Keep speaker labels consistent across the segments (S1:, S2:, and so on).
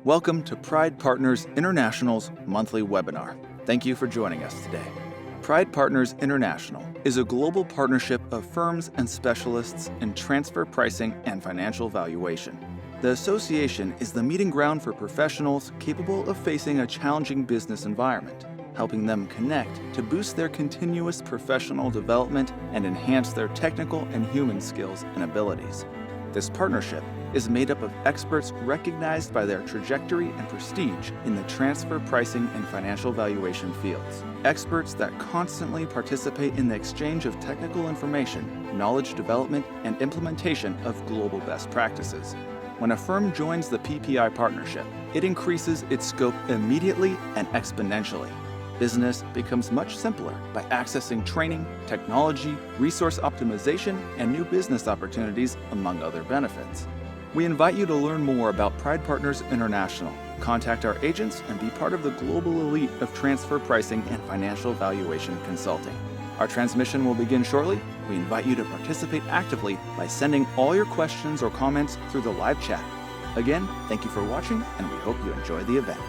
S1: Welcome to Pride Partners International's monthly webinar. Thank you for joining us today. Pride Partners International is a global partnership of firms and specialists in transfer pricing and financial valuation. The association is the meeting ground for professionals capable of facing a challenging business environment, helping them connect to boost their continuous professional development and enhance their technical and human skills and abilities. This partnership is made up of experts recognized by their trajectory and prestige in the transfer pricing and financial valuation fields. Experts that constantly participate in the exchange of technical information, knowledge development, and implementation of global best practices. When a firm joins the PPI partnership, it increases its scope immediately and exponentially. Business becomes much simpler by accessing training, technology, resource optimization, and new business opportunities, among other benefits. We invite you to learn more about Pride Partners International. Contact our agents and be part of the global elite of transfer pricing and financial valuation consulting. Our transmission will begin shortly. We invite you to participate actively by sending all your questions or comments through the live chat. Again, thank you for watching, and we hope you enjoy the event.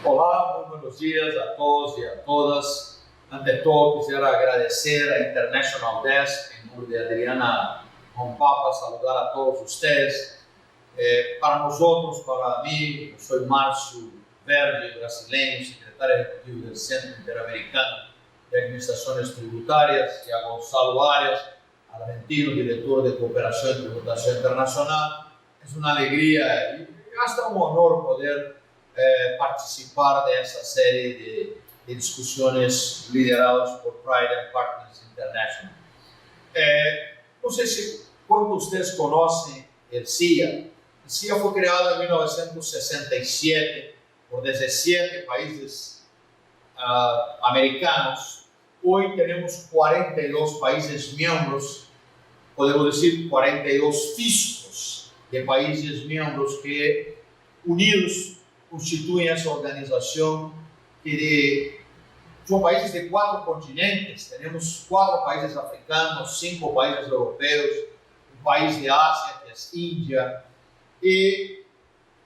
S2: Olá, muy buenos días a todos y a todas. Ante todo, quisiera agradecer a International Desk, en nombre de Adriana Rompapa, saludar a todos ustedes. Para nosotros, para mí, yo soy Márcio Verde, brasileño, secretario ejecutivo del Centro Interamericano de Administraciones Tributarias, y a Gonzalo Arias, argentino, director de Cooperación y Tributación Internacional. Es una alegría y hasta un honor poder participar de esta serie de discusiones lideradas por Pride Partners International. No sé si cuántos de ustedes conocen el CIA. El CIA fue creado en 1967 por 17 países americanos. Hoy tenemos 42 países miembros, podemos decir 42 fiscos de países miembros que unidos constituyen esa organización que son países de 4 continentes. Tenemos 4 países africanos, 5 países europeos, un país de Asia que es India. Y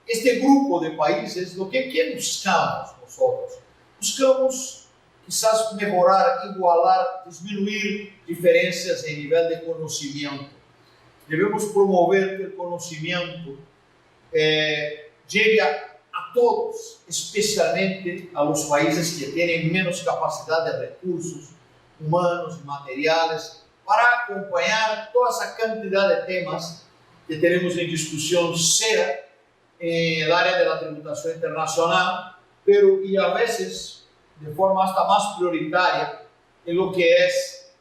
S2: este grupo de países, lo que buscamos nosotros? Buscamos quizás mejorar, igualar, disminuir diferencias en nivel de conocimiento. Debemos promover que el conocimiento llegue a todos, especialmente a los países que tienen menos capacidad de recursos humanos y materiales, para acompañar toda esa cantidad de temas que tenemos en discusión, sea en el área de la tributación internacional, pero y a veces de forma hasta más prioritaria en lo que es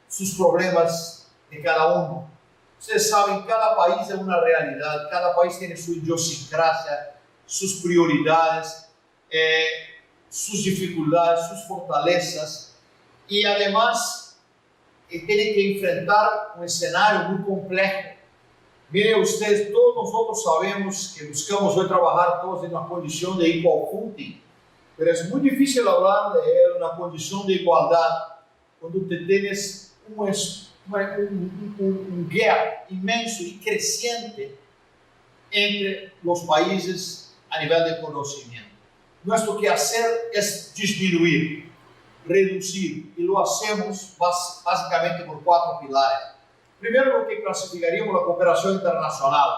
S2: sus problemas de cada uno. Ustedes saben, cada país es una realidad, cada país tiene su idiosincrasia, sus prioridades, sus dificultades, sus fortalezas, y además tienen que enfrentar un escenario muy complejo. Miren ustedes, todos nosotros sabemos que buscamos hoy trabajar todos en una condición de equal footing, pero es muy difícil hablar de una condición de igualdad cuando te tienes un gap inmenso y creciente entre los países a nivel de conocimiento. Nuestro quehacer es disminuir, reducir, y lo hacemos básicamente por 4 pilares. Primero, lo que clasificaríamos la cooperación internacional,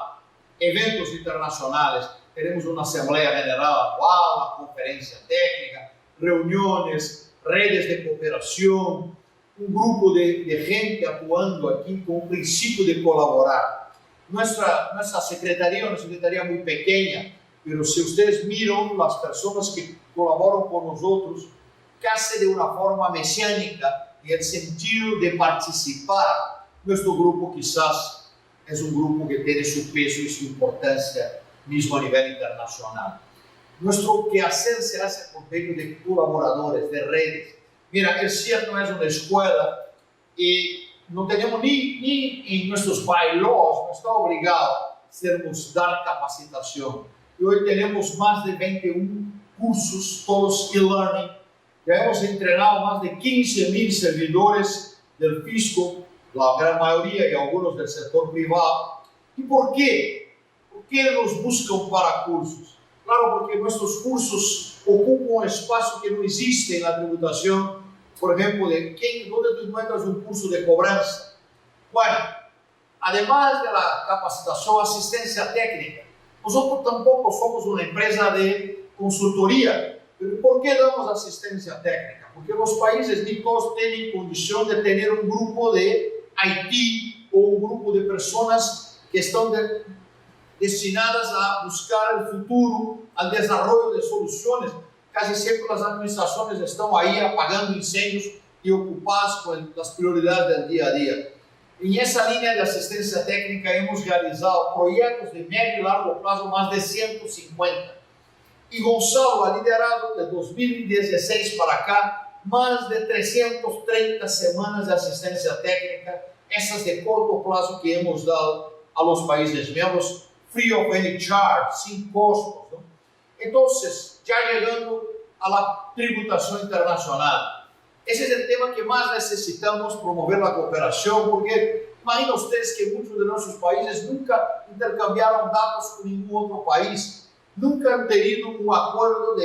S2: eventos internacionales. Tenemos una asamblea general anual, la conferencia técnica, reuniones, redes de cooperación, un grupo de gente actuando aquí con el principio de colaborar. Nuestra secretaría es una secretaría muy pequeña, pero si ustedes miran las personas que colaboran con nosotros, casi de una forma mesiánica, en el sentido de participar, nuestro grupo quizás es un grupo que tiene su peso y su importancia mismo a nivel internacional. Nuestro quehacer se hace por medio de colaboradores, de redes. Mira, el CIA no es una escuela y no tenemos ni en nuestros bylaws, no está obligado a dar capacitación. Y hoy tenemos más de 21 cursos, todos e-learning. Ya hemos entrenado más de 15,000 servidores del fisco la gran mayoría y algunos del sector privado. ¿Y por qué? ¿Por qué nos buscan para cursos? Claro, porque nuestros cursos ocupan un espacio que no existe en la tributación. Por ejemplo, ¿dónde tú encuentras un curso de cobranza? Bueno, además de la capacitación, asistencia técnica, nosotros tampoco somos una empresa de consultoría. ¿Pero por qué damos asistencia técnica? Porque los países ni todos tienen condición de tener un grupo de IT o un grupo de personas que están destinadas a buscar el futuro, al desarrollo de soluciones. Casi siempre las administraciones están ahí apagando incendios y ocupadas con las prioridades del día a día. En esa línea de asistencia técnica hemos realizado proyectos de medio y largo plazo, más de 150. Y Gonzalo ha liderado de 2016 para acá más de 330 semanas de asistencia técnica, esas de corto plazo que hemos dado a los países miembros, free of any charge, sin costos, ¿no? Entonces, ya llegando a la tributación internacional, ese es el tema que más necesitamos promover la cooperación, porque imaginen ustedes que muchos de nuestros países nunca intercambiaron datos con ningún otro país, nunca han tenido un acuerdo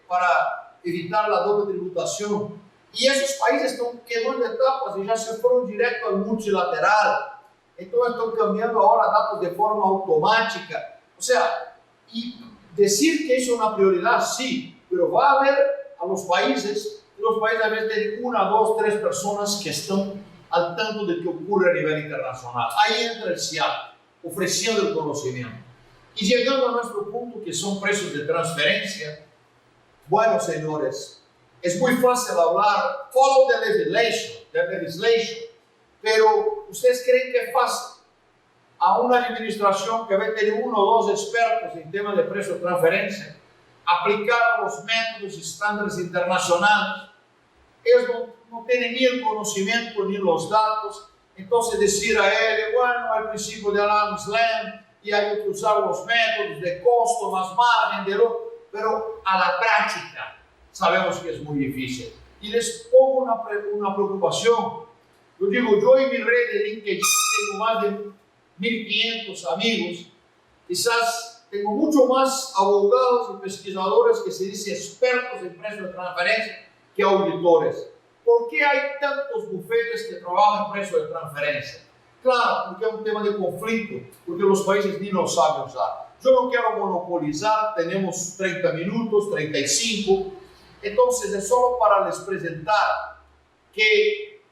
S2: para evitar la doble tributación. Y esos países están quedando etapas y ya se fueron directo al multilateral. Entonces están cambiando ahora datos de forma automática. O sea, y decir que eso es una prioridad, sí, pero va a haber a los países a veces tienen 1, 2, 3 personas que están al tanto de lo que ocurre a nivel internacional. Ahí entra el CIAT, ofreciendo el conocimiento. Y llegando a nuestro punto, que son precios de transferencia, bueno, señores, es muy fácil hablar, follow the legislation, pero ¿ustedes creen que es fácil a una administración que va a tener 1 o 2 expertos en temas de precio de transferencia aplicar los métodos y estándares internacionales? Ellos no tienen ni el conocimiento ni los datos. Entonces decir a él, bueno, al principio de arm's length y hay que usar los métodos de costo más margen, pero a la práctica sabemos que es muy difícil. Y les pongo una preocupación. Yo digo, yo en mi red de LinkedIn tengo más de 1.500 amigos, quizás tengo mucho más abogados y pesquisadores que se dicen expertos en precios de transferencia que auditores. ¿Por qué hay tantos bufetes que trabajan en precios de transferencia? Claro, porque es un tema de conflicto, porque los países ni lo saben usar. Yo no quiero monopolizar, tenemos 30 minutos, 35, entonces es solo para les presentar que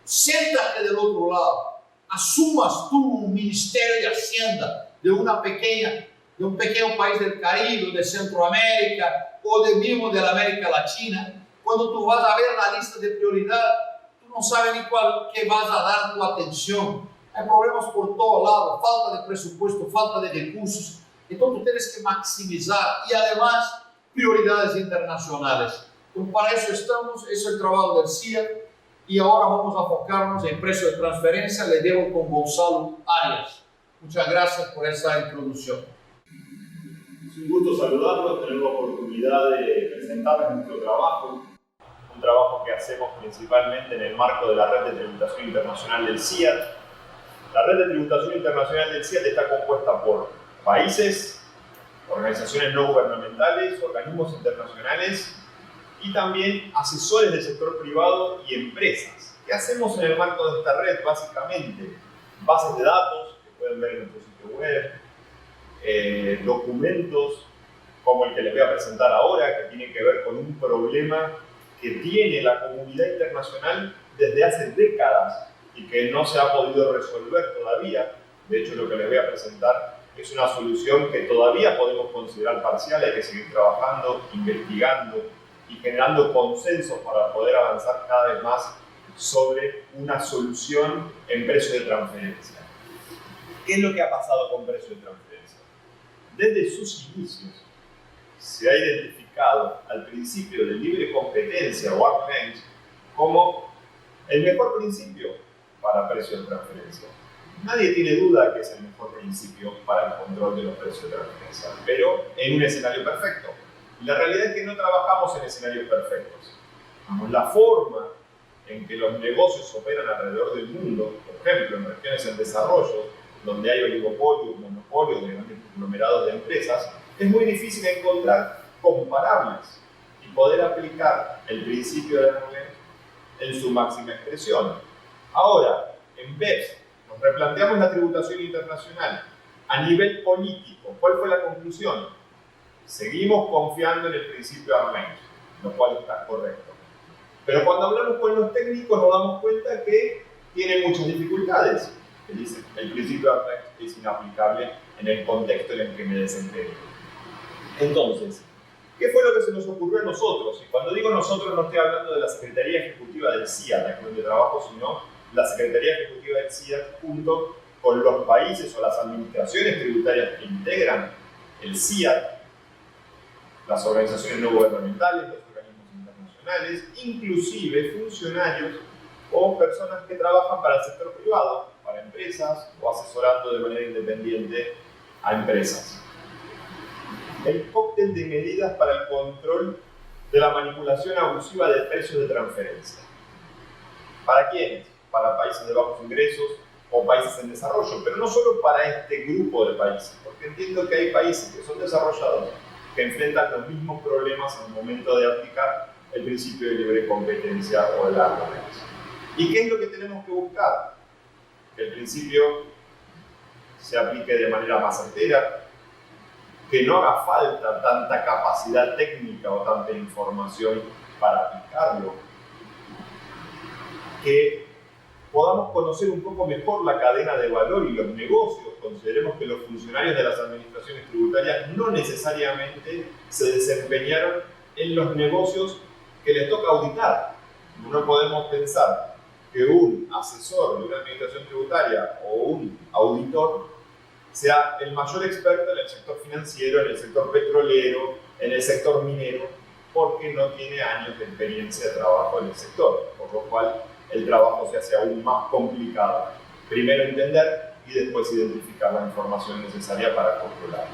S2: siéntate del otro lado, asumas tú un ministerio de Hacienda de un pequeño país del Caribe, de Centroamérica o mismo de la América Latina. Cuando tú vas a ver la lista de prioridad, tú no sabes ni qué vas a dar tu atención. Hay problemas por todos lados, falta de presupuesto, falta de recursos. Entonces tú tienes que maximizar y además prioridades internacionales. Entonces, para eso estamos, ese es el trabajo del CIA. Y ahora vamos a enfocarnos en precio de transferencia. Le dejo con Gonzalo Arias. Muchas gracias por esa introducción.
S3: Es un gusto saludarlos, tener la oportunidad de presentarles nuestro trabajo. Un trabajo que hacemos principalmente en el marco de la Red de Tributación Internacional del CIAT. La Red de Tributación Internacional del CIAT está compuesta por países, organizaciones no gubernamentales, organismos internacionales y también asesores del sector privado y empresas. ¿Qué hacemos en el marco de esta red? Básicamente, bases de datos que pueden ver en nuestro sitio web, documentos como el que les voy a presentar ahora, que tiene que ver con un problema que tiene la comunidad internacional desde hace décadas y que no se ha podido resolver todavía. De hecho, lo que les voy a presentar es una solución que todavía podemos considerar parcial. Hay que seguir trabajando, investigando y generando consensos para poder avanzar cada vez más sobre una solución en precio de transferencia. ¿Qué es lo que ha pasado con precio de transferencia? Desde sus inicios se ha identificado al principio de libre competencia o arm's length como el mejor principio para precio de transferencia. Nadie tiene duda que es el mejor principio para el control de los precios de transferencia, pero en un escenario perfecto. Y la realidad es que no trabajamos en escenarios perfectos. La forma en que los negocios operan alrededor del mundo, por ejemplo, en regiones en desarrollo, donde hay oligopolios, monopolios de grandes conglomerados de empresas, es muy difícil encontrar comparables y poder aplicar el principio de Arlen en su máxima expresión. Ahora, en BEPS, nos replanteamos la tributación internacional a nivel político. ¿Cuál fue la conclusión? Seguimos confiando en el principio de Arlen, lo cual está correcto. Pero cuando hablamos con los técnicos nos damos cuenta que tiene muchas dificultades. El principio de Arlen es inaplicable en el contexto en el que me desempeño. Entonces, ¿qué fue lo que se nos ocurrió a nosotros? Y cuando digo nosotros no estoy hablando de la Secretaría Ejecutiva del CIAT, donde trabajo, sino la Secretaría Ejecutiva del CIAT junto con los países o las administraciones tributarias que integran el CIAT, las organizaciones no gubernamentales, los organismos internacionales, inclusive funcionarios o personas que trabajan para el sector privado, para empresas o asesorando de manera independiente a empresas. El cóctel de medidas para el control de la manipulación abusiva de precios de transferencia. ¿Para quiénes? Para países de bajos ingresos o países en desarrollo, pero no solo para este grupo de países, porque entiendo que hay países que son desarrollados que enfrentan los mismos problemas en el momento de aplicar el principio de libre competencia o de la competencia. ¿Y qué es lo que tenemos que buscar? Que el principio se aplique de manera más certera, que no haga falta tanta capacidad técnica o tanta información para aplicarlo, que podamos conocer un poco mejor la cadena de valor y los negocios. Consideremos que los funcionarios de las administraciones tributarias no necesariamente se desempeñaron en los negocios que les toca auditar. No podemos pensar que un asesor de una administración tributaria o un auditor sea el mayor experto en el sector financiero, en el sector petrolero, en el sector minero, porque no tiene años de experiencia de trabajo en el sector, por lo cual el trabajo se hace aún más complicado. Primero entender y después identificar la información necesaria para controlar.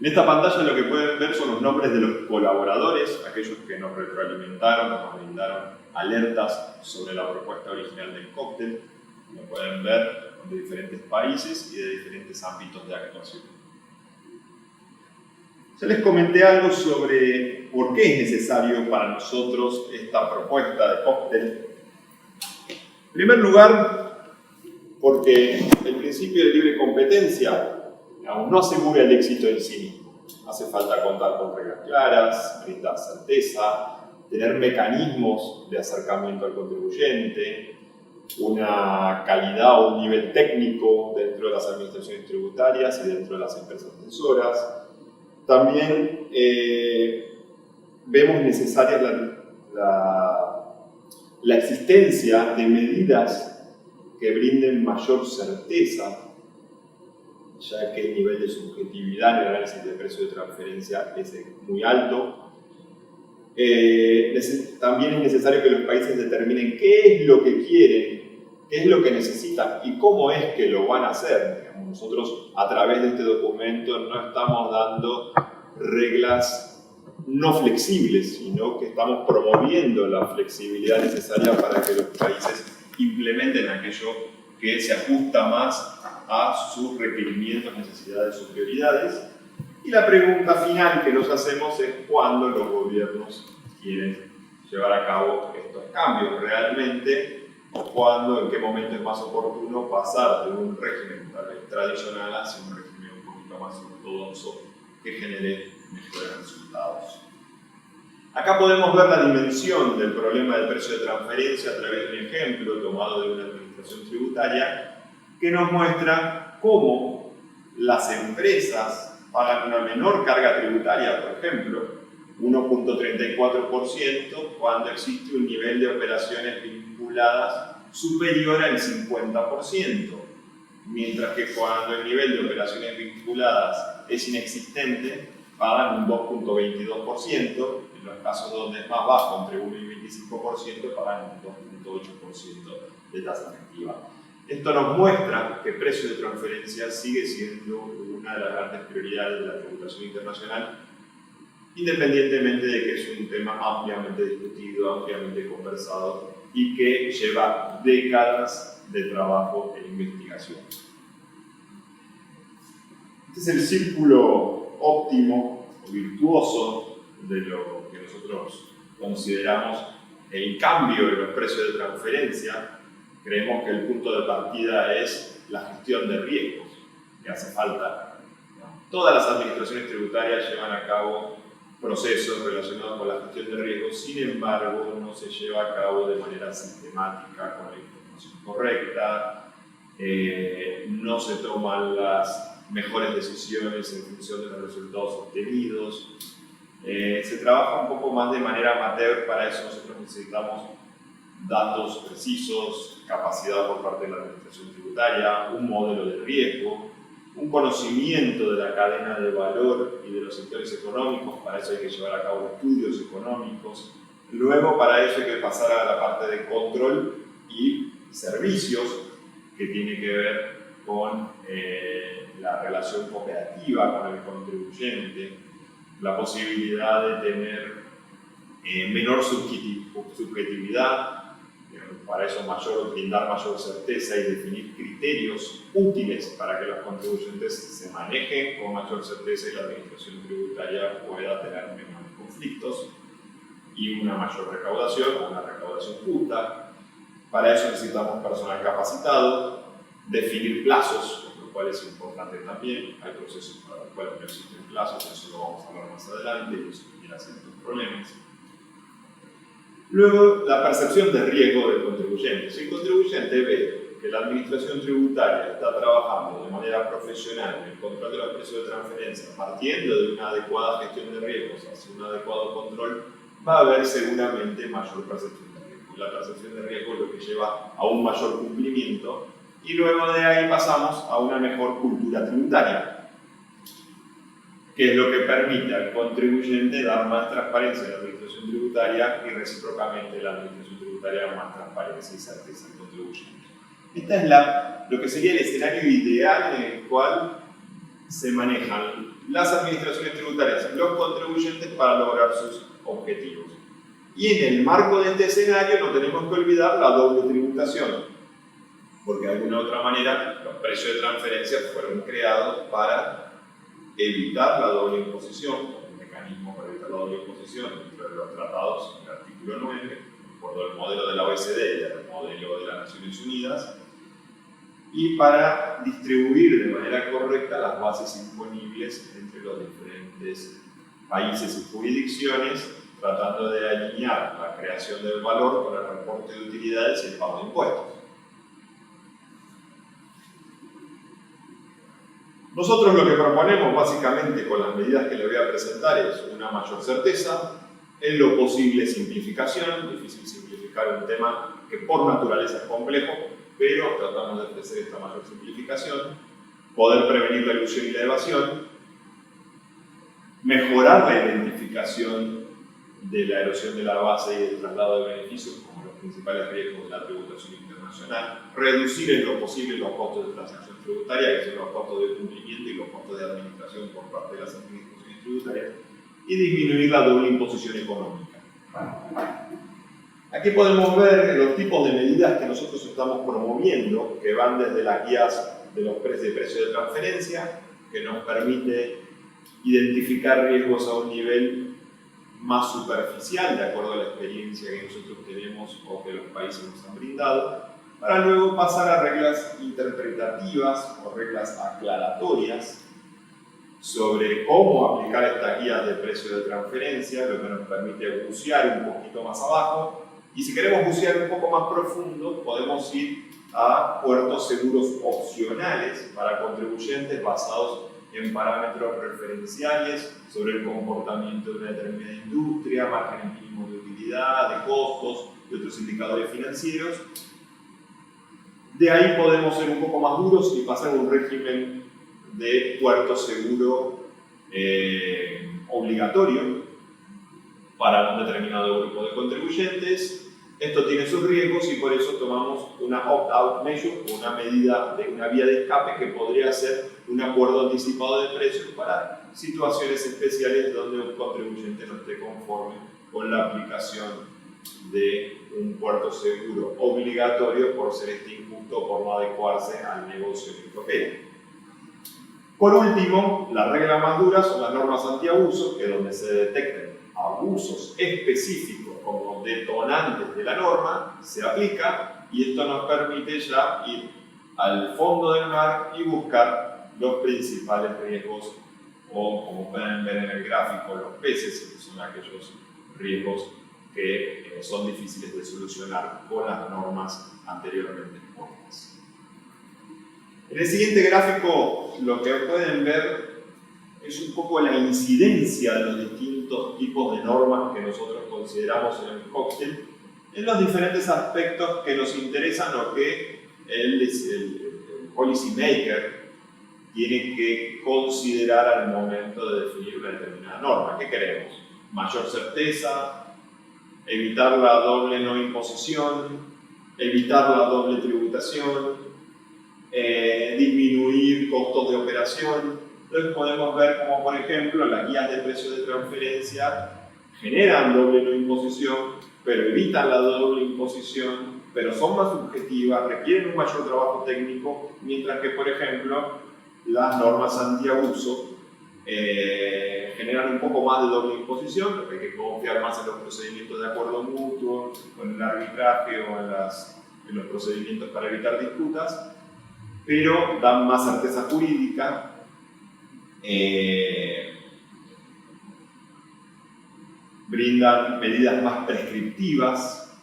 S3: En esta pantalla lo que pueden ver son los nombres de los colaboradores, aquellos que nos retroalimentaron, nos brindaron alertas sobre la propuesta original del cóctel. Lo pueden ver de diferentes países y de diferentes ámbitos de actuación. Ya les comenté algo sobre por qué es necesario para nosotros esta propuesta de cóctel. En primer lugar, porque el principio de libre competencia aún no asegura el éxito en sí mismo. Hace falta contar con reglas claras, brindar certeza, tener mecanismos de acercamiento al contribuyente, una calidad o un nivel técnico dentro de las administraciones tributarias y dentro de las empresas asesoras. También vemos necesaria la existencia de medidas que brinden mayor certeza, ya que el nivel de subjetividad en el análisis de precio de transferencia es muy alto. También es necesario que los países determinen qué es lo que quieren, qué es lo que necesitan y cómo es que lo van a hacer. Nosotros a través de este documento no estamos dando reglas no flexibles, sino que estamos promoviendo la flexibilidad necesaria para que los países implementen aquello que se ajusta más a sus requerimientos, necesidades o prioridades. Y la pregunta final que nos hacemos es cuándo los gobiernos quieren llevar a cabo estos cambios realmente, o cuándo, en qué momento es más oportuno pasar de un régimen tal vez tradicional hacia un régimen un poquito más ortodoxo que genere mejores resultados. Acá podemos ver la dimensión del problema del precio de transferencia a través de un ejemplo tomado de una administración tributaria que nos muestra cómo las empresas pagan una menor carga tributaria, por ejemplo, 1.34%, cuando existe un nivel de operaciones vinculadas superior al 50%, mientras que cuando el nivel de operaciones vinculadas es inexistente, pagan un 2.22%, en los casos donde es más bajo, entre 1 y 25%, pagan un 2.8% de tasa efectiva. Esto nos muestra que el precio de transferencia sigue siendo una de las grandes prioridades de la tributación internacional, independientemente de que es un tema ampliamente discutido, ampliamente conversado y que lleva décadas de trabajo e investigación. Este es el círculo óptimo o virtuoso de lo que nosotros consideramos el cambio en los precios de transferencia. Creemos que el punto de partida es la gestión de riesgos que hace falta. Todas las administraciones tributarias llevan a cabo procesos relacionados con la gestión de riesgos, sin embargo, no se lleva a cabo de manera sistemática, con la información correcta, no se toman las mejores decisiones en función de los resultados obtenidos. Se trabaja un poco más de manera amateur. Para eso nosotros necesitamos datos precisos, capacidad por parte de la administración tributaria, un modelo de riesgo, un conocimiento de la cadena de valor y de los sectores económicos. Para eso hay que llevar a cabo estudios económicos. Luego, para eso hay que pasar a la parte de control y servicios, que tiene que ver con la relación cooperativa con el contribuyente, la posibilidad de tener menor subjetividad, para eso brindar mayor certeza y definir criterios útiles para que los contribuyentes se manejen con mayor certeza y la administración tributaria pueda tener menores conflictos y una mayor recaudación, una recaudación justa. Para eso necesitamos personal capacitado, definir plazos, lo cual es importante también. Hay procesos para los cuales no existen plazos, eso lo vamos a hablar más adelante, y eso genera ciertos problemas. Luego, la percepción de riesgo del contribuyente. Si el contribuyente ve que la administración tributaria está trabajando de manera profesional en el control de los precios de transferencia, partiendo de una adecuada gestión de riesgos hacia un adecuado control, va a haber seguramente mayor percepción de riesgo. La percepción de riesgo es lo que lleva a un mayor cumplimiento, y luego de ahí pasamos a una mejor cultura tributaria, que es lo que permite al contribuyente dar más transparencia a la administración tributaria y recíprocamente la administración tributaria más transparencia y certeza al contribuyente. Esta es lo que sería el escenario ideal en el cual se manejan las administraciones tributarias y los contribuyentes para lograr sus objetivos. Y en el marco de este escenario no tenemos que olvidar la doble tributación, porque de alguna u otra manera los precios de transferencia fueron creados para evitar la doble imposición, un mecanismo para evitar la doble imposición dentro de los tratados en el artículo 9, de acuerdo al modelo de la OECD y al modelo de las Naciones Unidas, y para distribuir de manera correcta las bases imponibles entre los diferentes países y jurisdicciones, tratando de alinear la creación del valor con el reporte de utilidades y el pago de impuestos. Nosotros lo que proponemos básicamente con las medidas que les voy a presentar es una mayor certeza, en lo posible simplificación. Difícil simplificar un tema que por naturaleza es complejo, pero tratamos de ofrecer esta mayor simplificación, poder prevenir la ilusión y la evasión, mejorar la identificación de la erosión de la base y del traslado de beneficios como los principales riesgos de la tributación internacional, reducir en lo posible los costos de transacción tributaria, que son los costos de cumplimiento y los costos de administración por parte de las administraciones tributarias, y disminuir la doble imposición económica. Aquí podemos ver los tipos de medidas que nosotros estamos promoviendo, que van desde las guías de los precios de transferencia, que nos permite identificar riesgos a un nivel más superficial, de acuerdo a la experiencia que nosotros tenemos o que los países nos han brindado, para luego pasar a reglas interpretativas o reglas aclaratorias sobre cómo aplicar estas guías de precios de transferencia, lo que nos permite bucear un poquito más abajo. Y si queremos bucear un poco más profundo, podemos ir a puertos seguros opcionales para contribuyentes basados en parámetros referenciales sobre el comportamiento de una determinada industria, márgenes mínimos de utilidad, de costos y otros indicadores financieros. De ahí podemos ser un poco más duros y pasar a un régimen de puerto seguro obligatorio para un determinado grupo de contribuyentes. Esto tiene sus riesgos y por eso tomamos una opt-out measure, una medida de una vía de escape que podría ser un acuerdo anticipado de precios para situaciones especiales donde un contribuyente no esté conforme con la aplicación de un puerto seguro obligatorio por ser este injusto por no adecuarse al negocio que opera. Por último, la regla más dura son las normas antiabuso, que donde se detecten abusos específicos como detonantes de la norma, se aplica, y esto nos permite ya ir al fondo del mar y buscar los principales riesgos, o como pueden ver en el gráfico, los peces, que son aquellos riesgos que son difíciles de solucionar con las normas anteriormente expuestas. En el siguiente gráfico lo que pueden ver es un poco la incidencia de los distintos tipos de normas que nosotros consideramos en el cóctel en los diferentes aspectos que nos interesan o que el policy maker tiene que considerar al momento de definir una determinada norma. ¿Qué queremos? Mayor certeza, evitar la doble no imposición, evitar la doble tributación, disminuir costos de operación. Entonces podemos ver como, por ejemplo, las guías de precios de transferencia generan doble no imposición, pero evitan la doble imposición, pero son más subjetivas, requieren un mayor trabajo técnico, mientras que, por ejemplo, las normas antiabuso generan un poco más de doble imposición, porque hay que confiar más en los procedimientos de acuerdo mutuo, o en el arbitraje, o en los procedimientos para evitar disputas, pero dan más certeza jurídica, brindan medidas más prescriptivas,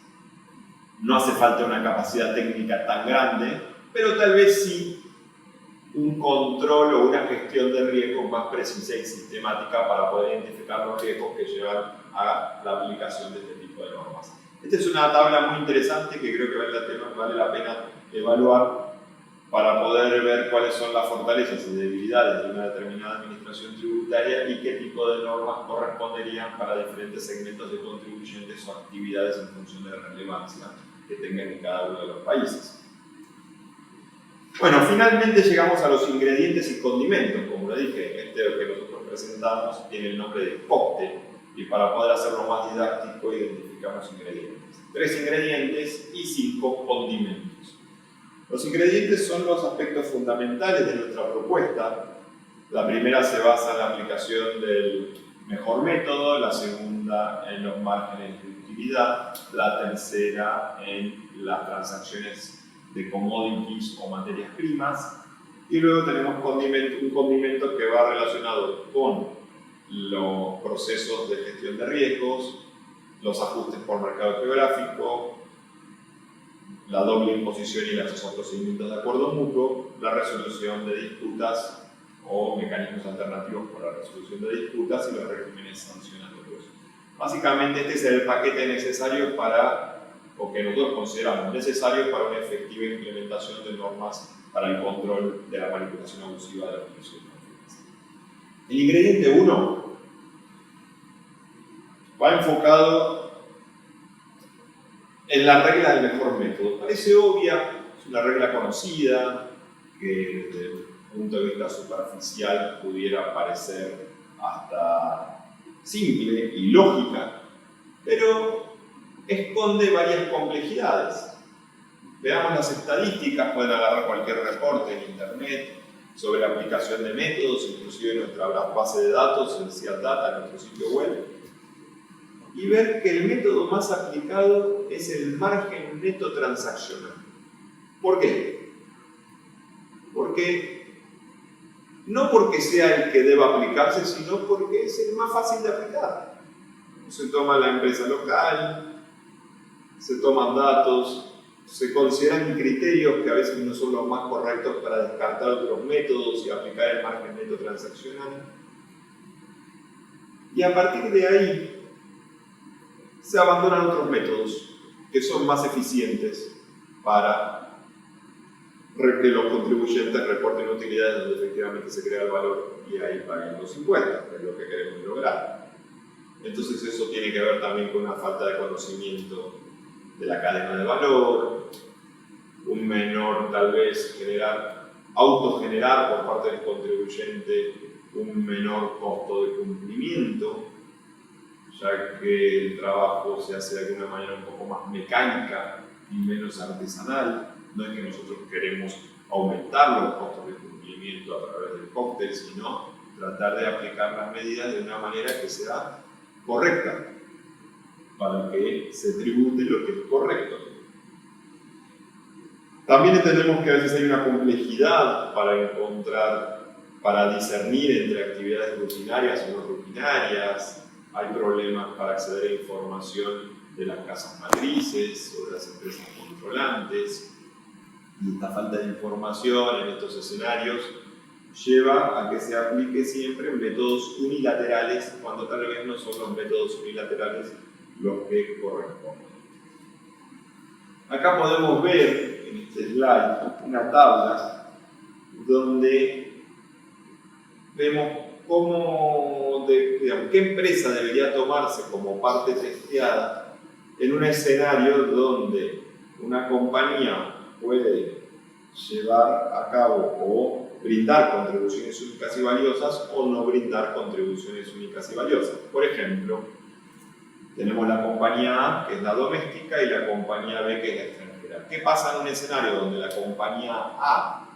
S3: no hace falta una capacidad técnica tan grande, pero tal vez sí un control o una gestión de riesgos más precisa y sistemática para poder identificar los riesgos que llevan a la aplicación de este tipo de normas. Esta es una tabla muy interesante que creo que vale la pena evaluar para poder ver cuáles son las fortalezas y debilidades de una determinada administración tributaria y qué tipo de normas corresponderían para diferentes segmentos de contribuyentes o actividades en función de la relevancia que tengan en cada uno de los países. Bueno, finalmente llegamos a los ingredientes y condimentos. Como lo dije, este que nosotros presentamos tiene el nombre de cóctel, y para poder hacerlo más didáctico identificamos ingredientes. 3 ingredientes y 5 condimentos. Los ingredientes son los aspectos fundamentales de nuestra propuesta. La primera se basa en la aplicación del mejor método, la segunda en los márgenes de utilidad, la tercera en las transacciones de commodities o materias primas, y luego tenemos un condimento que va relacionado con los procesos de gestión de riesgos, los ajustes por mercado geográfico, la doble imposición y el acceso a procedimientos de acuerdo mutuo, la resolución de disputas o mecanismos alternativos para la resolución de disputas y los regímenes sancionatorios. Básicamente este es el paquete necesario o que nosotros consideramos necesario para una efectiva implementación de normas para el control de la manipulación abusiva de la presión financiera. El ingrediente 1 va enfocado en la regla del mejor método. Parece obvia, es una regla conocida, que desde el punto de vista superficial pudiera parecer hasta simple y lógica, pero esconde varias complejidades. Veamos las estadísticas, pueden agarrar cualquier reporte en internet sobre la aplicación de métodos, inclusive en nuestra base de datos, en CIAT Data, en nuestro sitio web, y ver que el método más aplicado es el margen neto transaccional. ¿Por qué? No porque sea el que deba aplicarse, sino porque es el más fácil de aplicar. Se toma la empresa local, se toman datos, se consideran criterios que a veces no son los más correctos para descartar otros métodos y aplicar el margen neto transaccional. Y a partir de ahí se abandonan otros métodos que son más eficientes para que los contribuyentes reporten utilidades donde efectivamente se crea el valor y ahí paguen los impuestos, que es lo que queremos lograr. Entonces eso tiene que ver también con una falta de conocimiento de la cadena de valor, un menor tal vez autogenerar por parte del contribuyente un menor costo de cumplimiento, ya que el trabajo se hace de alguna manera un poco más mecánica y menos artesanal. No es que nosotros queremos aumentar los costos de cumplimiento a través del cóctel, sino tratar de aplicar las medidas de una manera que sea correcta, para que se tribute lo que es correcto. También entendemos que a veces hay una complejidad para discernir entre actividades rutinarias y no rutinarias. Hay problemas para acceder a información de las casas matrices o de las empresas controlantes. Y esta falta de información en estos escenarios lleva a que se aplique siempre métodos unilaterales, cuando tal vez no son los métodos unilaterales los que corresponden. Acá podemos ver en este slide una tabla donde vemos qué empresa debería tomarse como parte testeada en un escenario donde una compañía puede llevar a cabo o brindar contribuciones únicas y valiosas o no brindar contribuciones únicas y valiosas. Por ejemplo, tenemos la compañía A, que es la doméstica, y la compañía B, que es la extranjera. ¿Qué pasa en un escenario donde la compañía A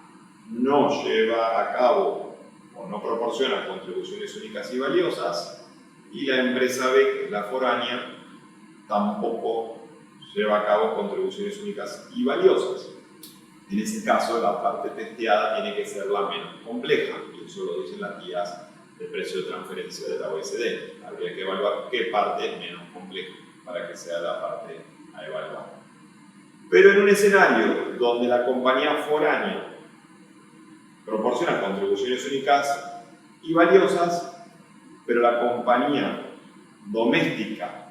S3: no lleva a cabo o no proporciona contribuciones únicas y valiosas, y la empresa B, que es la foránea, tampoco lleva a cabo contribuciones únicas y valiosas? En ese caso, la parte testeada tiene que ser la menos compleja, y eso lo dicen las guías de precio de transferencia de la OECD. Habría que evaluar qué parte es menos compleja para que sea la parte a evaluar. Pero en un escenario donde la compañía foránea proporciona contribuciones únicas y valiosas, pero la compañía doméstica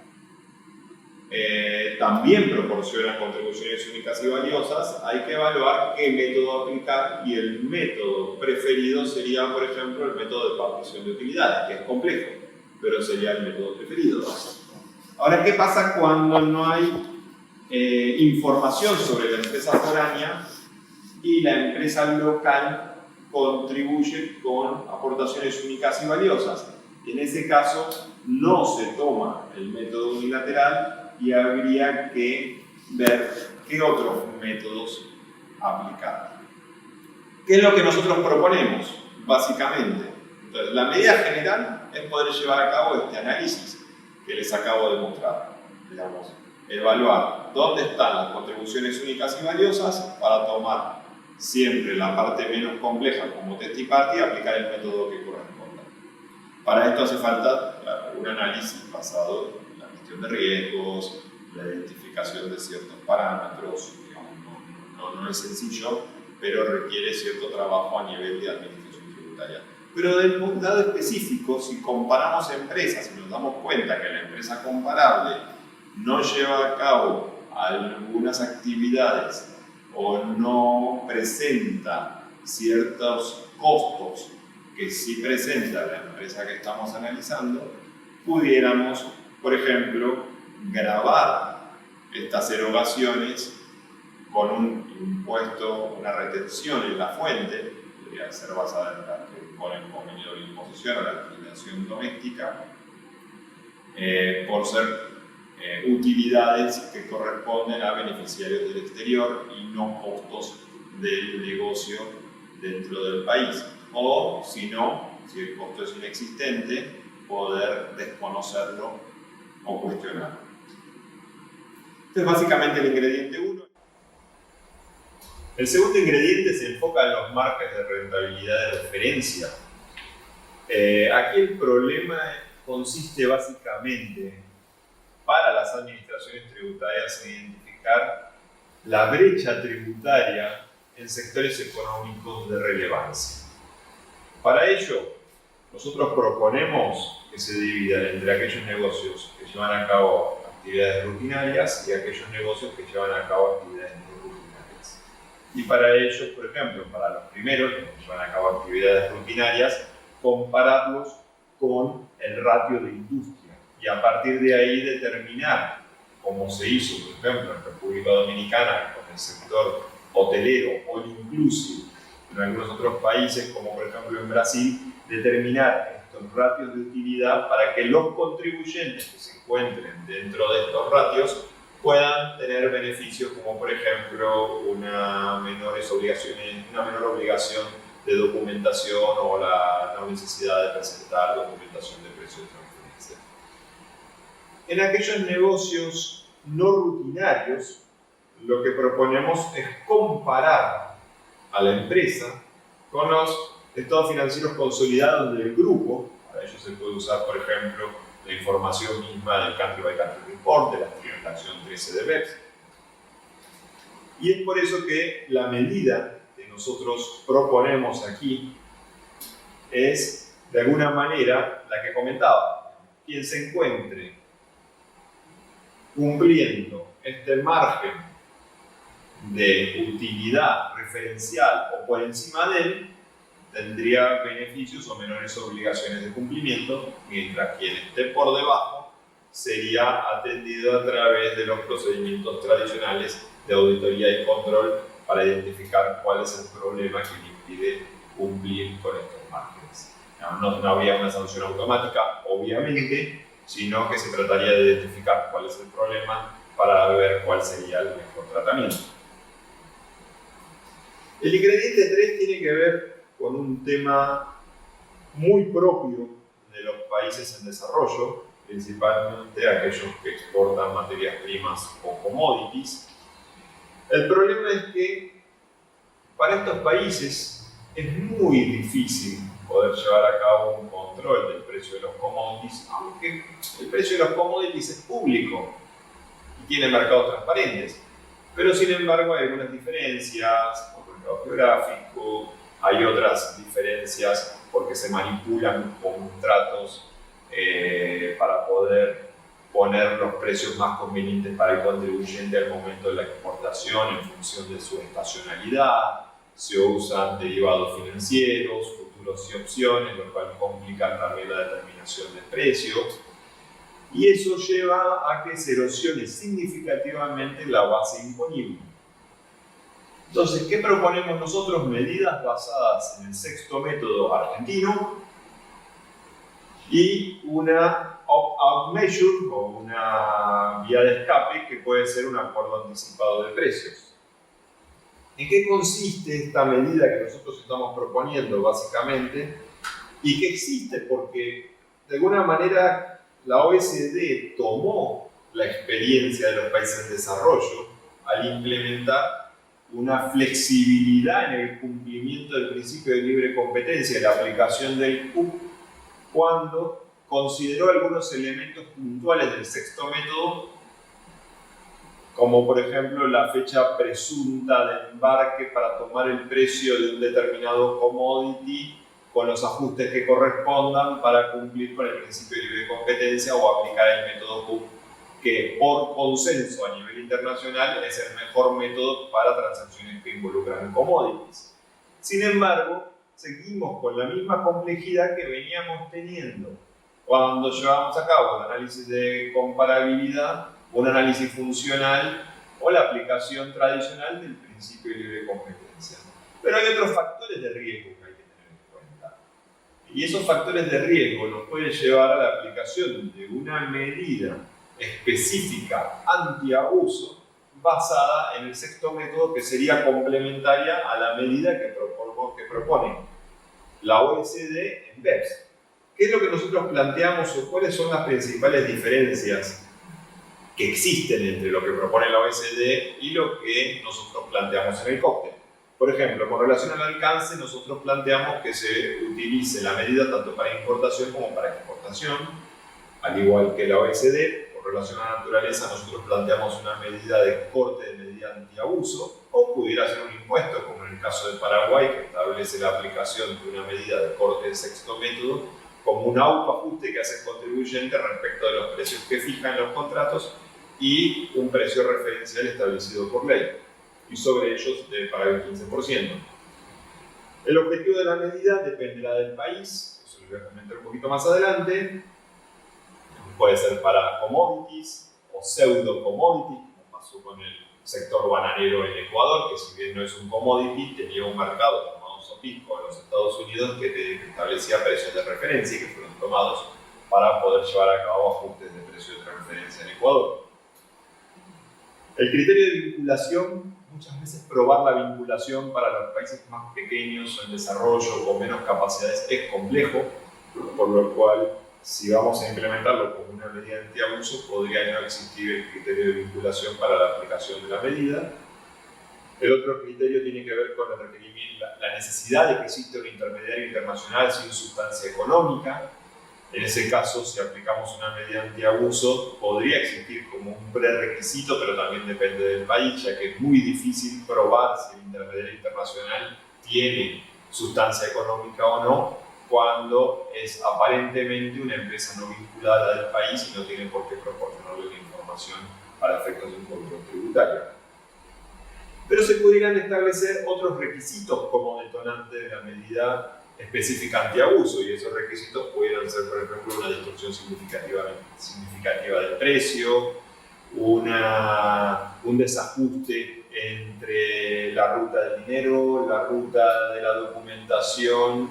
S3: también proporciona contribuciones únicas y valiosas, hay que evaluar qué método aplicar, y el método preferido sería, por ejemplo, el método de partición de utilidades, que es complejo, pero sería el método preferido. Ahora, ¿qué pasa cuando no hay información sobre la empresa foránea y la empresa local contribuye con aportaciones únicas y valiosas? En ese caso, no se toma el método unilateral y habría que ver qué otros métodos aplicar. ¿Qué es lo que nosotros proponemos, básicamente? Entonces, la medida general es poder llevar a cabo este análisis que les acabo de mostrar. Digamos, evaluar dónde están las contribuciones únicas y valiosas para tomar siempre la parte menos compleja como test y parte y aplicar el método que corresponda. Para esto hace falta, claro, un análisis basado en la gestión de riesgos, la identificación de ciertos parámetros. Digamos, no es sencillo, pero requiere cierto trabajo a nivel de administración tributaria. Pero del lado específico, si comparamos empresas y nos damos cuenta que la empresa comparable no lleva a cabo algunas actividades o no presenta ciertos costos que sí presenta la empresa que estamos analizando, pudiéramos, por ejemplo, grabar estas erogaciones con un impuesto, una retención en la fuente, podría ser basada en la que pone el convenio de imposición o la legislación doméstica, por ser utilidades que corresponden a beneficiarios del exterior y no costos del negocio dentro del país. O, si no, si el costo es inexistente, poder desconocerlo o cuestionarlo. Este es básicamente el ingrediente 1. El segundo ingrediente se enfoca en los márgenes de rentabilidad de referencia. Aquí el problema consiste básicamente para las administraciones tributarias en identificar la brecha tributaria en sectores económicos de relevancia. Para ello, nosotros proponemos que se divida entre aquellos negocios que llevan a cabo actividades rutinarias y aquellos negocios que llevan a cabo actividades no rutinarias. Y para ello, por ejemplo, para los primeros, los que llevan a cabo actividades rutinarias, compararlos con el ratio de industria y a partir de ahí determinar, como se hizo, por ejemplo, en República Dominicana con el sector hotelero all inclusive, en algunos otros países, como por ejemplo en Brasil, determinar estos ratios de utilidad para que los contribuyentes que se encuentren dentro de estos ratios puedan tener beneficios como por ejemplo una menor obligación de documentación o la no necesidad de presentar documentación de precio de transferencia. En aquellos negocios no rutinarios, lo que proponemos es comparar a la empresa con los estados financieros consolidados del grupo. Para ello se puede usar, por ejemplo, la información misma del Country by Country Report, de la transacción 13 de BEPS. Y es por eso que la medida que nosotros proponemos aquí es, de alguna manera, la que comentaba. Quien se encuentre cumpliendo este margen de utilidad referencial o por encima de él, tendría beneficios o menores obligaciones de cumplimiento, mientras quien esté por debajo sería atendido a través de los procedimientos tradicionales de auditoría y control para identificar cuál es el problema que le impide cumplir con estos márgenes. No habría una sanción automática, obviamente, sino que se trataría de identificar cuál es el problema para ver cuál sería el mejor tratamiento. El ingrediente 3 tiene que ver con un tema muy propio de los países en desarrollo, principalmente aquellos que exportan materias primas o commodities. El problema es que para estos países es muy difícil poder llevar a cabo un control del precio de los commodities, aunque el precio de los commodities es público y tiene mercados transparentes. Pero sin embargo hay algunas diferencias por mercado geográfico, hay otras diferencias porque se manipulan contratos para poder poner los precios más convenientes para el contribuyente al momento de la exportación en función de su estacionalidad, se usan derivados financieros, futuros y opciones, lo cual complica también la determinación del precio. Y eso lleva a que se erosione significativamente la base imponible. Entonces, ¿qué proponemos nosotros? Medidas basadas en el sexto método argentino y una opt-out measure o una vía de escape que puede ser un acuerdo anticipado de precios. ¿En qué consiste esta medida que nosotros estamos proponiendo básicamente? Y que existe porque de alguna manera la OECD tomó la experiencia de los países en desarrollo al implementar una flexibilidad en el cumplimiento del principio de libre competencia y la aplicación del CUP cuando consideró algunos elementos puntuales del sexto método, como por ejemplo la fecha presunta de embarque para tomar el precio de un determinado commodity con los ajustes que correspondan para cumplir con el principio de libre competencia o aplicar el método CUP, que por consenso a nivel internacional es el mejor método para transacciones que involucran commodities. Sin embargo, seguimos con la misma complejidad que veníamos teniendo cuando llevamos a cabo un análisis de comparabilidad, un análisis funcional o la aplicación tradicional del principio de libre competencia. Pero hay otros factores de riesgo que hay que tener en cuenta. Y esos factores de riesgo nos pueden llevar a la aplicación de una medida específica antiabuso basada en el sexto método, que sería complementaria a la medida que propone la OECD en BEPS. ¿Qué es lo que nosotros planteamos o cuáles son las principales diferencias que existen entre lo que propone la OECD y lo que nosotros planteamos en el cóctel? Por ejemplo, con relación al alcance, nosotros planteamos que se utilice la medida tanto para importación como para exportación, al igual que la OECD. Con relación a la naturaleza, nosotros planteamos una medida de corte de medida antiabuso, o pudiera ser un impuesto, como en el caso de Paraguay, que establece la aplicación de una medida de corte del sexto método, como un autoajuste que hace el contribuyente respecto de los precios que fijan los contratos y un precio referencial establecido por ley, y sobre ellos debe pagar el 15%. El objetivo de la medida dependerá del país, eso lo voy a comentar un poquito más adelante. Puede ser para commodities o pseudo commodities, como pasó con el sector bananero en Ecuador, que si bien no es un commodity, tenía un mercado llamado SOPICO en los Estados Unidos que establecía precios de referencia y que fueron tomados para poder llevar a cabo ajustes de precio de transferencia en Ecuador. El criterio de vinculación, muchas veces probar la vinculación para los países más pequeños o en desarrollo con menos capacidades es complejo, por lo cual si vamos a implementarlo como una medida antiabuso podría no existir el criterio de vinculación para la aplicación de la medida. El otro criterio tiene que ver con el requerimiento, la necesidad de que exista un intermediario internacional sin sustancia económica. En ese caso, si aplicamos una medida antiabuso, podría existir como un prerequisito, pero también depende del país, ya que es muy difícil probar si el intermediario internacional tiene sustancia económica o no, cuando es aparentemente una empresa no vinculada del país y no tiene por qué proporcionarle la información para efectos de un control tributario. Pero se pudieran establecer otros requisitos como detonante de la medida específica antiabuso, y esos requisitos pudieran ser, por ejemplo, una distorsión significativa del precio, un desajuste entre la ruta del dinero, la ruta de la documentación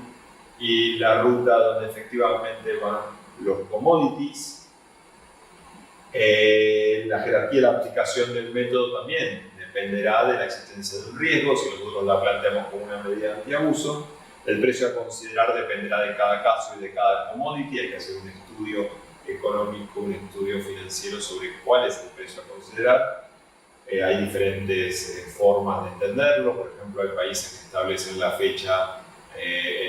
S3: y la ruta donde efectivamente van los commodities. La jerarquía de la aplicación del método también dependerá de la existencia de un riesgo. Si nosotros la planteamos como una medida antiabuso, el precio a considerar dependerá de cada caso y de cada commodity. Hay que hacer un estudio económico, un estudio financiero sobre cuál es el precio a considerar. Hay diferentes formas de entenderlo. Por ejemplo, hay países que establecen la fecha,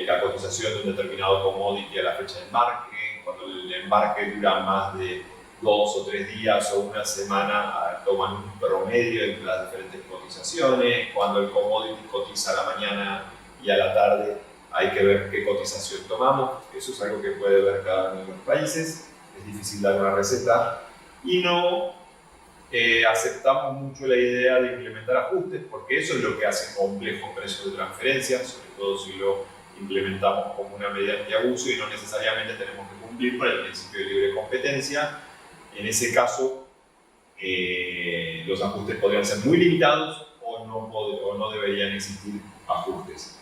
S3: la cotización de un determinado commodity a la fecha de embarque. Cuando el embarque dura más de 2 o 3 días o una semana, toman un promedio entre las diferentes cotizaciones. Cuando el commodity cotiza a la mañana y a la tarde, hay que ver qué cotización tomamos. Eso es algo que puede ver cada uno de los países. Es difícil dar una receta y no aceptamos mucho la idea de implementar ajustes, porque eso es lo que hace complejo precios de transferencia, sobre todo si lo implementamos como una medida antiabuso y no necesariamente tenemos que cumplir con el principio de libre competencia. En ese caso, los ajustes podrían ser muy limitados o no deberían existir ajustes.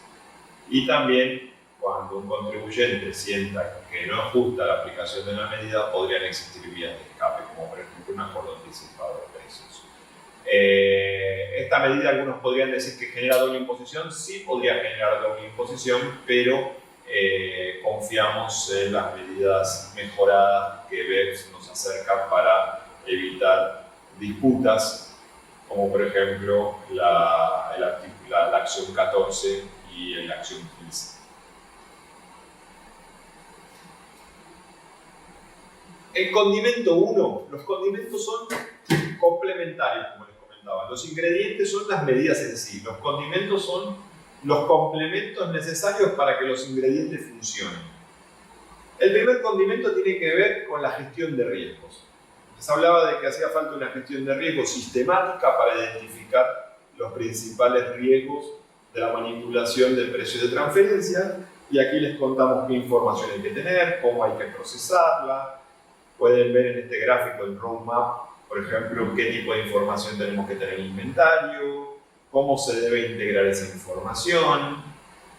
S3: Y también, cuando un contribuyente sienta que no ajusta la aplicación de la medida, podrían existir vías de escape, como por ejemplo un acuerdo anticipado de precios. Esta medida, algunos podrían decir que genera doble imposición. Sí, podría generar doble imposición, pero confiamos en las medidas mejoradas que BEPS nos acerca para evitar disputas, como por ejemplo la acción 14 y la acción 15. El condimento 1, los condimentos son complementarios, como les comentaba. Los ingredientes son las medidas en sí, los condimentos son los complementos necesarios para que los ingredientes funcionen. El primer condimento tiene que ver con la gestión de riesgos. Les hablaba de que hacía falta una gestión de riesgos sistemática para identificar los principales riesgos de la manipulación del precio de transferencia, y aquí les contamos qué información hay que tener, cómo hay que procesarla. Pueden ver en este gráfico el roadmap, por ejemplo, qué tipo de información tenemos que tener en el inventario, cómo se debe integrar esa información,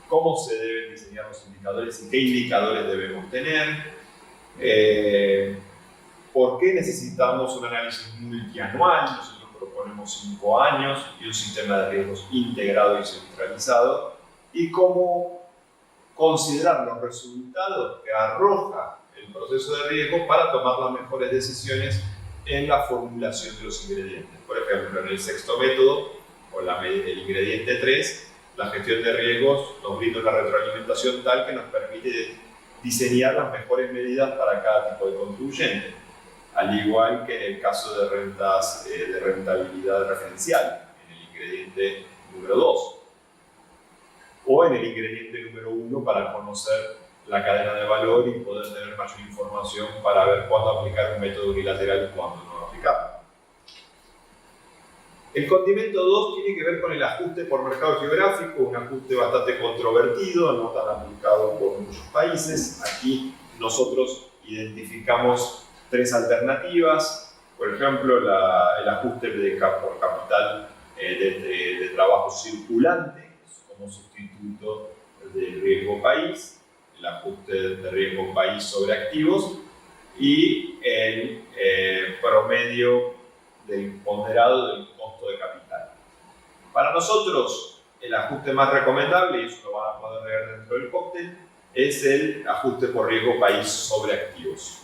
S3: cómo se deben diseñar los indicadores y qué indicadores debemos tener, por qué necesitamos un análisis multianual. Nosotros proponemos 5 años y un sistema de riesgos integrado y centralizado, y cómo considerar los resultados que arroja el proceso de riesgo para tomar las mejores decisiones en la formulación de los ingredientes. Por ejemplo, en el sexto método, o el ingrediente 3, la gestión de riesgos nos brinda una retroalimentación tal que nos permite diseñar las mejores medidas para cada tipo de contribuyente, al igual que en el caso de rentas de rentabilidad referencial, en el ingrediente número 2, o en el ingrediente número 1 para conocer la cadena de valor y poder tener mayor información para ver cuándo aplicar un método unilateral y cuándo no aplicarlo. El condimento 2 tiene que ver con el ajuste por mercado geográfico, un ajuste bastante controvertido, no tan aplicado por muchos países. Aquí nosotros identificamos 3 alternativas. Por ejemplo, el ajuste por capital de trabajo circulante como sustituto del riesgo país, el ajuste de riesgo país sobre activos, y el promedio del ponderado del costo de capital. Para nosotros, el ajuste más recomendable, y eso lo van a poder ver dentro del cóctel, es el ajuste por riesgo país sobre activos.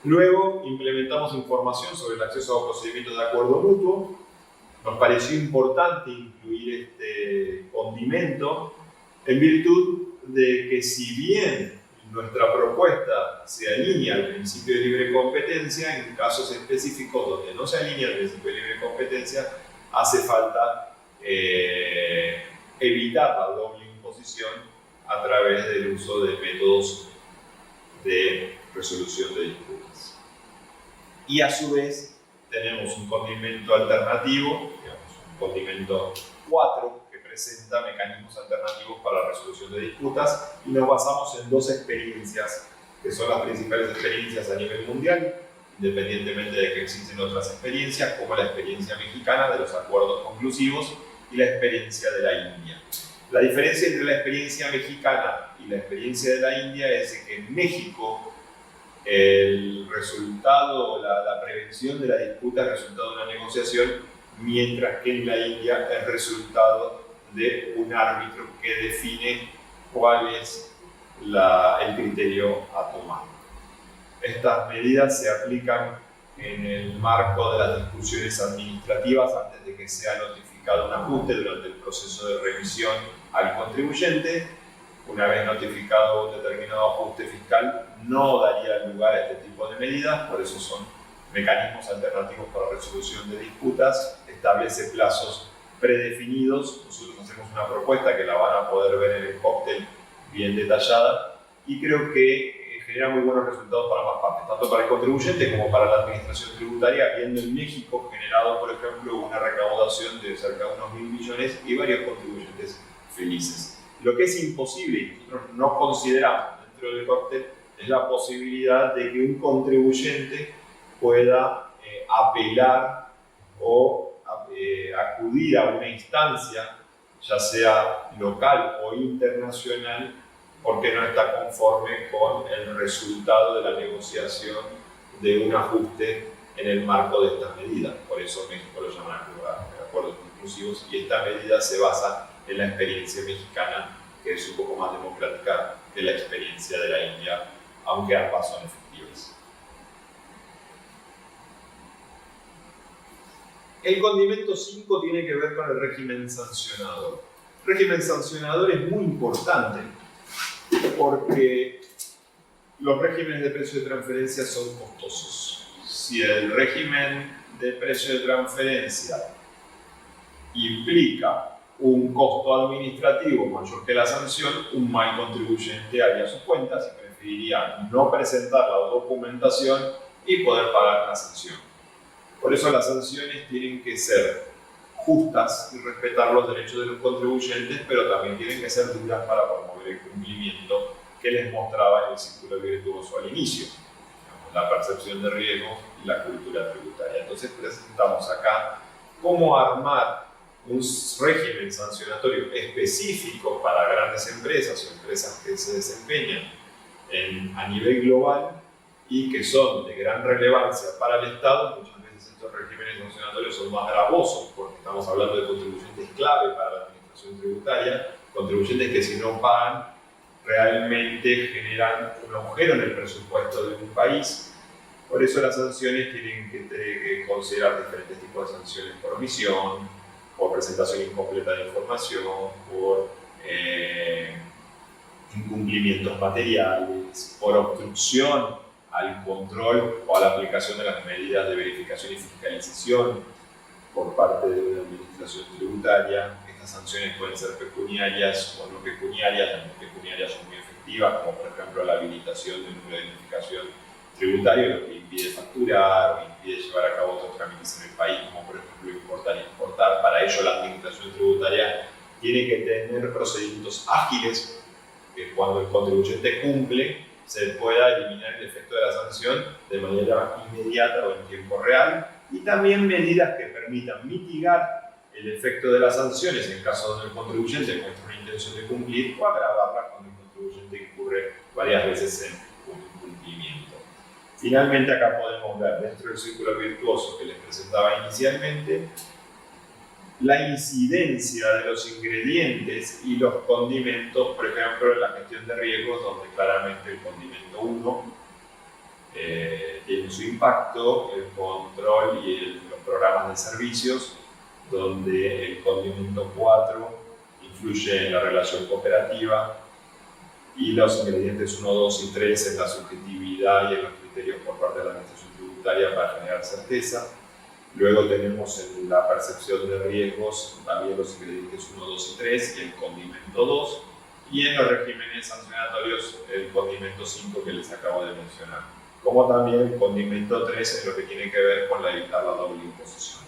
S3: Luego implementamos información sobre el acceso a procedimientos de acuerdo mutuo. Nos pareció importante incluir este condimento en virtud de que, si bien nuestra propuesta se alinea al principio de libre competencia, en casos específicos donde no se alinea al principio de libre competencia, hace falta evitar la doble imposición a través del uso de métodos de resolución de disputas. Y a su vez tenemos un condimento alternativo, digamos, un condimento 4, que presenta mecanismos alternativos para la resolución de disputas, y nos basamos en 2 experiencias que son las principales experiencias a nivel mundial, independientemente de que existen otras experiencias, como la experiencia mexicana de los acuerdos conclusivos y la experiencia de la India. La diferencia entre la experiencia mexicana y la experiencia de la India es que en México el resultado, la prevención de la disputa es resultado de una negociación, mientras que en la India es resultado de un árbitro que define cuál es el criterio a tomar. Estas medidas se aplican en el marco de las discusiones administrativas antes de que sea notificado un ajuste durante el proceso de revisión al contribuyente. Una vez notificado un determinado ajuste fiscal, no daría lugar a este tipo de medidas, por eso son mecanismos alternativos para resolución de disputas, establece plazos predefinidos. Nosotros hacemos una propuesta que la van a poder ver en el cóctel bien detallada, y creo que genera muy buenos resultados para ambas partes, tanto para el contribuyente como para la administración tributaria, viendo en México generado, por ejemplo, una recaudación de cerca de unos 1.000 millones y varios contribuyentes felices. Lo que es imposible, y nosotros no consideramos dentro del cóctel, es la posibilidad de que un contribuyente pueda apelar o acudir a una instancia, ya sea local o internacional, porque no está conforme con el resultado de la negociación de un ajuste en el marco de estas medidas. Por eso México lo llama acuerdos conclusivos, y esta medida se basa en la experiencia mexicana, que es un poco más democrática que la experiencia de la India, aunque ambas son efectivas. El condimento 5 tiene que ver con el régimen sancionador. El régimen sancionador es muy importante porque los regímenes de precio de transferencia son costosos. Si el régimen de precio de transferencia implica un costo administrativo mayor que la sanción, un mal contribuyente haría sus cuentas y preferiría no presentar la documentación y poder pagar la sanción. Por eso las sanciones tienen que ser justas y respetar los derechos de los contribuyentes, pero también tienen que ser duras para promover el cumplimiento que les mostraba en el círculo virtuoso al inicio, la percepción de riesgo y la cultura tributaria. Entonces presentamos acá cómo armar un régimen sancionatorio específico para grandes empresas o empresas que se desempeñan a nivel global y que son de gran relevancia para el Estado. Muchas veces estos regímenes sancionatorios son más gravosos porque estamos hablando de contribuyentes clave para la administración tributaria, contribuyentes que, si no pagan, realmente generan un agujero en el presupuesto de un país. Por eso las sanciones tienen que considerar diferentes tipos de sanciones por omisión, por presentación incompleta de información, por incumplimientos materiales, por obstrucción al control o a la aplicación de las medidas de verificación y fiscalización por parte de una administración tributaria. Estas sanciones pueden ser pecuniarias o no pecuniarias. Las pecuniarias son muy efectivas, como por ejemplo la habilitación de un número de identificación tributario, lo que impide facturar o impide llevar a cabo otros trámites en el país, como por ejemplo importar y exportar. Para ello la administración tributaria tiene que tener procedimientos ágiles, que cuando el contribuyente cumple se pueda eliminar el efecto de la sanción de manera inmediata o en tiempo real, y también medidas que permitan mitigar el efecto de las sanciones en caso donde el contribuyente muestra una intención de cumplir o agravarlas cuando el contribuyente incurre varias veces en un incumplimiento. Finalmente, acá podemos ver dentro del círculo virtuoso que les presentaba inicialmente la incidencia de los ingredientes y los condimentos, por ejemplo, en la gestión de riesgos, donde claramente el condimento 1 tiene su impacto, el control y los programas de servicios, donde el condimento 4 influye en la relación cooperativa y los ingredientes 1, 2 y 3 en la subjetividad y en los criterios por parte de la administración tributaria para generar certeza. Luego tenemos en la percepción de riesgos también los ingredientes 1, 2 y 3 y el condimento 2. Y en los regímenes sancionatorios el condimento 5 que les acabo de mencionar. Como también el condimento 3 en lo que tiene que ver con evitar la doble imposición.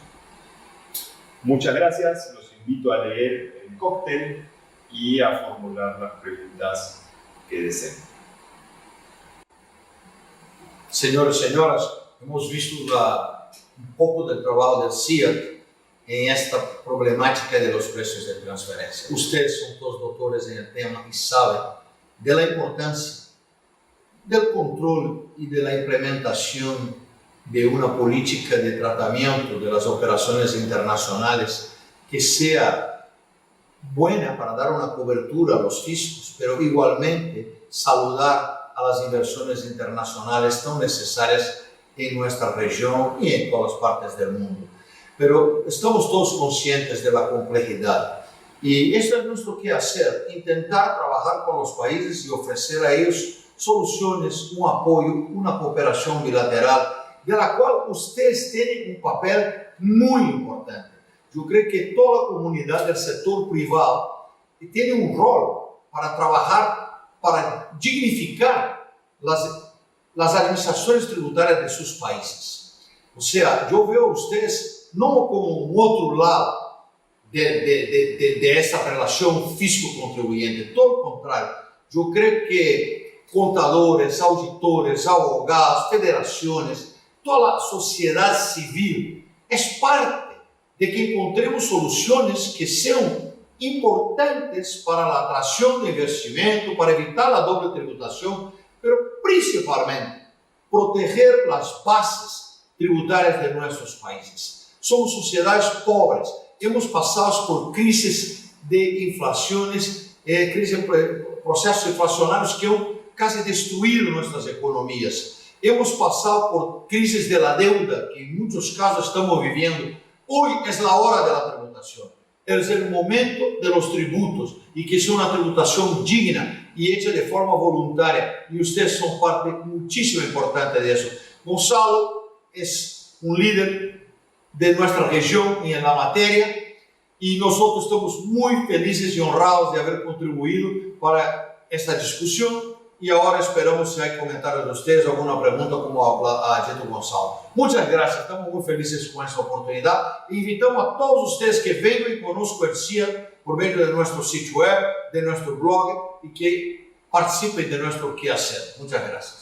S3: Muchas gracias, los invito a leer el cóctel y a formular las preguntas que deseen.
S2: Señores y señoras, hemos visto un poco del trabajo del CIAT en esta problemática de los precios de transferencia. Ustedes son todos doctores en el tema y saben de la importancia del control y de la implementación de una política de tratamiento de las operaciones internacionales que sea buena para dar una cobertura a los fiscos, pero igualmente saludar a las inversiones internacionales tan necesarias en nuestra región y en todas partes del mundo. Pero estamos todos conscientes de la complejidad y esto es nuestro quehacer, intentar trabajar con los países y ofrecer a ellos soluciones, un apoyo, una cooperación bilateral, de la cual ustedes tienen un papel muy importante. Yo creo que toda la comunidad del sector privado tiene un rol para trabajar, para dignificar las administraciones tributarias de sus países. O sea, yo veo a ustedes no como un otro lado de esa relación fisco-contribuyente, todo lo contrario. Yo creo que contadores, auditores, abogados, federaciones, toda la sociedad civil es parte de que encontremos soluciones que sean importantes para la atracción de investimento, para evitar la doble tributación, pero principalmente proteger las bases tributarias de nuestros países. Somos sociedades pobres, hemos pasado por crisis de inflaciones, procesos inflacionarios que han casi destruido nuestras economías. Hemos pasado por crisis de la deuda, que en muchos casos estamos viviendo. Hoy es la hora de la tributación. Es el momento de los tributos y que sea una tributación digna y hecha de forma voluntaria. Y ustedes son parte muchísimo importante de eso. Gonzalo es un líder de nuestra región y en la materia y nosotros estamos muy felices y honrados de haber contribuido para esta discusión. Y ahora esperamos si hay comentarios de ustedes, alguna pregunta como a Dito Gonzalo. Muchas gracias, estamos muy felices con esta oportunidad. Invitamos a todos ustedes que vengan y conozcan el CIAT por medio de nuestro sitio web, de nuestro blog y que participen de nuestro quehacer. Muchas gracias.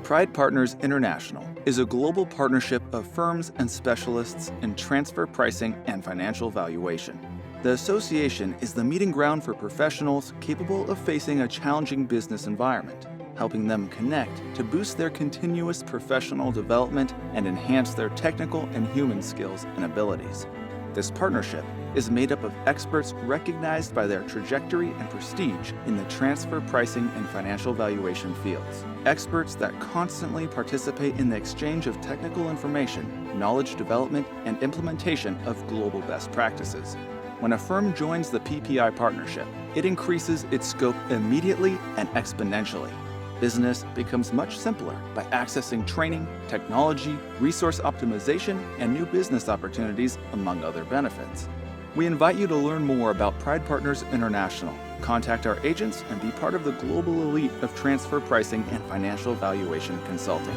S1: Pride Partners International is a global partnership of firms and specialists in transfer pricing and financial valuation. The association is the meeting ground for professionals capable of facing a challenging business environment, helping them connect to boost their continuous professional development and enhance their technical and human skills and abilities. This partnership is made up of experts recognized by their trajectory and prestige in the transfer pricing and financial valuation fields. Experts that constantly participate in the exchange of technical information, knowledge development, and implementation of global best practices. When a firm joins the PPI partnership, it increases its scope immediately and exponentially. Business becomes much simpler by accessing training, technology, resource optimization, and new business opportunities, among other benefits. We invite you to learn more about Pride Partners International. Contact our agents and be part of the global elite of transfer pricing and financial valuation consulting.